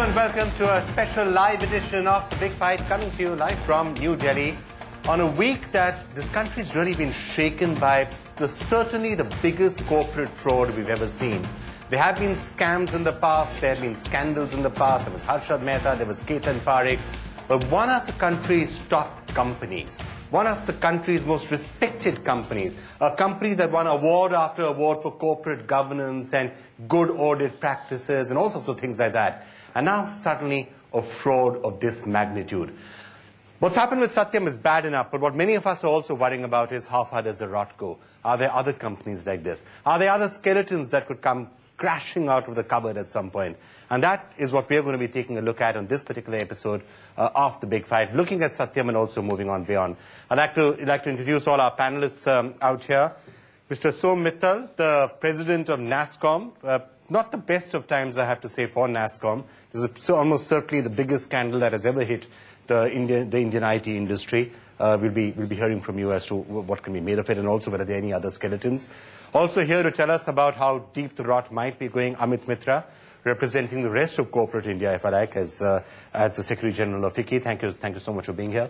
and welcome to a special live edition of The Big Fight, coming to you live from New Delhi on a week that this country's really been shaken by certainly the biggest corporate fraud we've ever seen. There have been scams in the past, there have been scandals in the past. There was Harshad Mehta, there was Ketan Parekh. But one of the country's top companies, one of the country's most respected companies, a company that won award after award for corporate governance and good audit practices and all sorts of things like that, and now suddenly a fraud of this magnitude. What's happened with Satyam is bad enough, but what many of us are also worrying about is how far does the rot go? Are there other companies like this? Are there other skeletons that could come crashing out of the cupboard at some point? And that is what we're going to be taking a look at on this particular episode of The Big Fight, looking at Satyam and also moving on beyond. I'd like to introduce all our panelists out here. Mr. Som Mittal, the president of NASSCOM. Not the best of times, I have to say, for NASSCOM. This is almost certainly the biggest scandal that has ever hit the Indian IT industry. We'll be hearing from you as to what can be made of it, and also whether there are any other skeletons. Also here to tell us about how deep the rot might be going, Amit Mitra, representing the rest of corporate India, if I like, as the Secretary General of FICCI. Thank you so much for being here.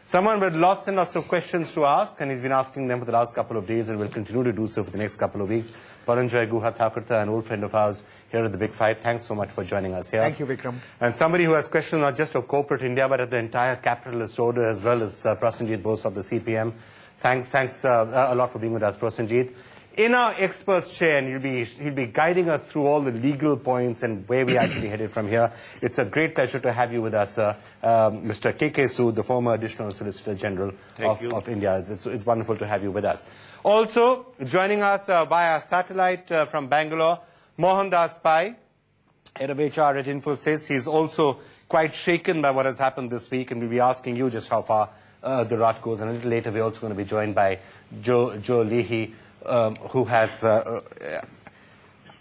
Someone with lots and lots of questions to ask, and he's been asking them for the last couple of days and will continue to do so for the next couple of weeks. Paranjoy Guha Thakurta, an old friend of ours here at The Big Fight. Thanks so much for joining us here. Thank you, Vikram. And somebody who has questions not just of corporate India, but of the entire capitalist order, as well as Prasenjit Bose of the CPM. Thanks a lot for being with us, Prasenjit. In our experts chair, and he'll be guiding us through all the legal points and where we actually headed from here. It's a great pleasure to have you with us, Mr. K.K. Sood, the former Additional Solicitor General of India. It's wonderful to have you with us. Also, joining us via satellite from Bangalore, Mohandas Pai, head of HR at Infosys. He's also quite shaken by what has happened this week, and we'll be asking you just how far the rot goes. And a little later, we're also going to be joined by Joe Leahy, who has,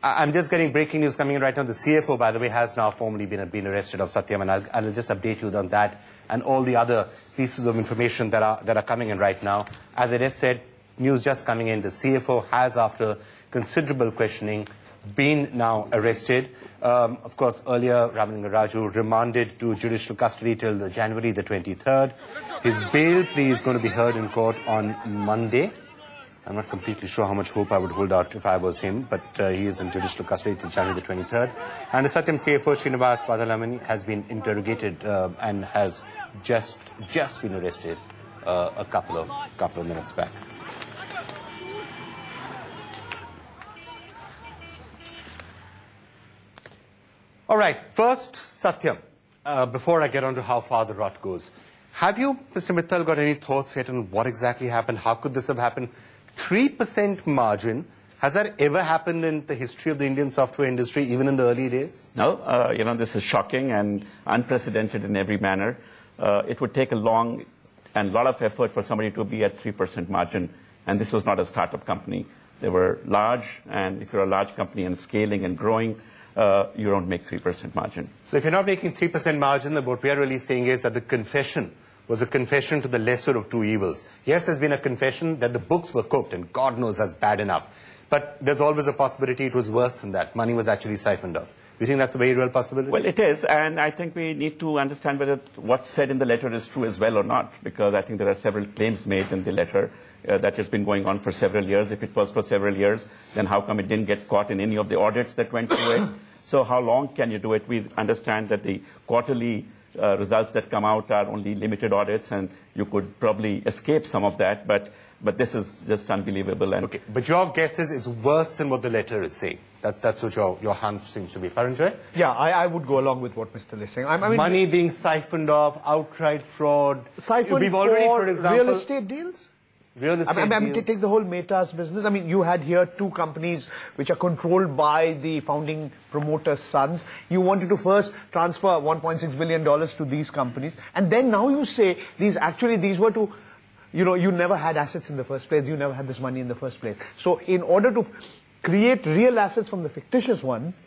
I'm just getting breaking news coming in right now. The CFO, by the way, has now formally been arrested of Satyam, and I'll just update you on that and all the other pieces of information that are coming in right now. As I just said, news just coming in, the CFO has, after considerable questioning, been now arrested. Of course, earlier, Ramananga Raju remanded to judicial custody till January the 23rd. His bail plea is going to be heard in court on Monday. I'm not completely sure how much hope I would hold out if I was him, but he is in judicial custody till January the 23rd. And the Satyam CFO, Srinivas Padalamani, has been interrogated and has just been arrested a couple of minutes back. All right, first, Satyam, before I get on to how far the rot goes. Have you, Mr. Mittal, got any thoughts yet on what exactly happened? How could this have happened? 3% margin, has that ever happened in the history of the Indian software industry, even in the early days? No, this is shocking and unprecedented in every manner. It would take a long and lot of effort for somebody to be at 3% margin, and this was not a startup company. They were large, and if you're a large company and scaling and growing, you don't make 3% margin. So if you're not making 3% margin, then what we are really saying is that the confession was a confession to the lesser of two evils. Yes, there's been a confession that the books were cooked, and God knows that's bad enough. But there's always a possibility it was worse than that. Money was actually siphoned off. Do you think that's a very real possibility? Well, it is, and I think we need to understand whether what's said in the letter is true as well or not, because I think there are several claims made in the letter that has been going on for several years. If it was for several years, then how come it didn't get caught in any of the audits that went through it? So how long can you do it? We understand that the quarterly results that come out are only limited audits, and you could probably escape some of that, but this is just unbelievable. And okay, but your guess is it's worse than what the letter is saying. That's what your hunch seems to be. Paranjoy? Yeah, I would go along with what Mr. is saying. I mean, money being siphoned off, outright fraud. Siphoned We've already, for example, real estate deals? Real estate I mean, take the whole Meta's business. I mean, you had here two companies which are controlled by the founding promoter's sons. You wanted to first transfer $1.6 billion to these companies. And then now you say these were to, you never had assets in the first place. You never had this money in the first place. So in order to create real assets from the fictitious ones,